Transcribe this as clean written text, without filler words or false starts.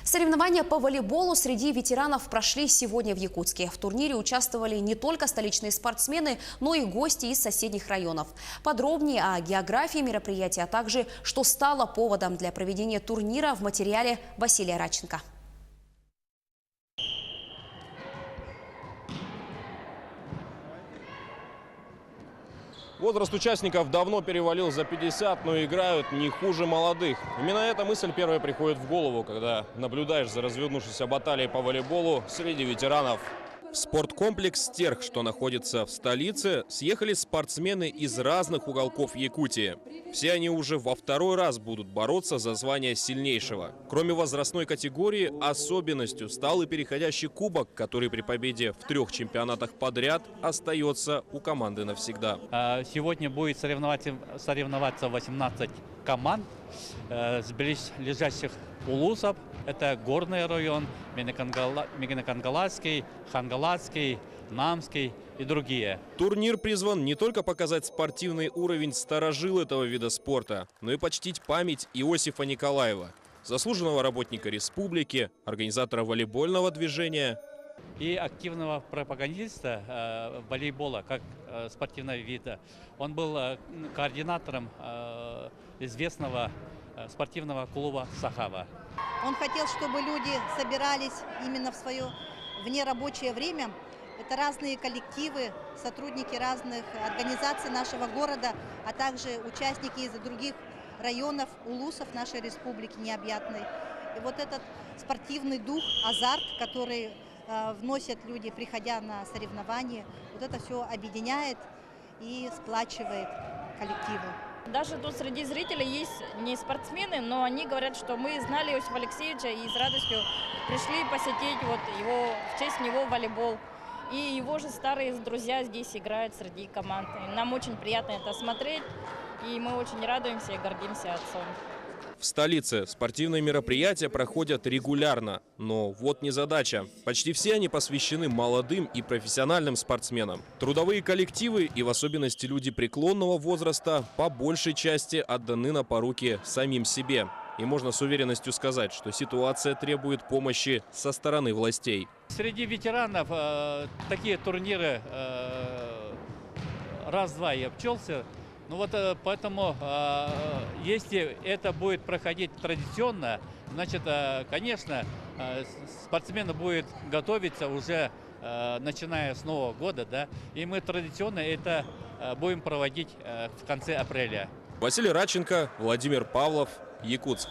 Соревнования по волейболу среди ветеранов прошли сегодня в Якутске. В турнире участвовали не только столичные спортсмены, но и гости из соседних районов. Подробнее о географии мероприятия, а также что стало поводом для проведения турнира в материале Василия Радченко. Возраст участников давно перевалил за 50, но играют не хуже молодых. Именно эта мысль первая приходит в голову, когда наблюдаешь за развернувшейся баталией по волейболу среди ветеранов. В спорткомплекс «Стерх», что находится в столице, съехались спортсмены из разных уголков Якутии. Все они уже во второй раз будут бороться за звание сильнейшего. Кроме возрастной категории, особенностью стал и переходящий кубок, который при победе в 3 чемпионатах подряд остается у команды навсегда. Сегодня будет соревноваться 18 команд с близлежащих улусов. Это Горный район, Мегинакангаласский, Хангаласский, Намский и другие. Турнир призван не только показать спортивный уровень старожил этого вида спорта, но и почтить память Иосифа Николаева, заслуженного работника республики, организатора волейбольного движения И активного пропагандиста волейбола как спортивного вида. Он был координатором известного спортивного клуба «Сахава». Он хотел, чтобы люди собирались именно в свое внерабочее время. Это разные коллективы, сотрудники разных организаций нашего города, а также участники из других районов, улусов нашей республики необъятной. И вот этот спортивный дух, азарт, который вносят люди, приходя на соревнования, вот это все объединяет и сплачивает коллективы. Даже тут среди зрителей есть не спортсмены, но они говорят, что мы знали Иосифа Алексеевича и с радостью пришли посетить его, в честь него волейбол. И его же старые друзья здесь играют среди команд. И нам очень приятно это смотреть, и мы очень радуемся и гордимся отцом. В столице спортивные мероприятия проходят регулярно, но вот незадача. Почти все они посвящены молодым и профессиональным спортсменам. Трудовые коллективы и в особенности люди преклонного возраста по большей части отданы на поруки самим себе. И можно с уверенностью сказать, что ситуация требует помощи со стороны властей. Среди ветеранов такие турниры раз-два и обчелся. Ну вот поэтому, если это будет проходить традиционно, значит, конечно, спортсмены будут готовиться уже начиная с Нового года, да, и мы традиционно это будем проводить в конце апреля. Василий Радченко, Владимир Павлов, Якутск.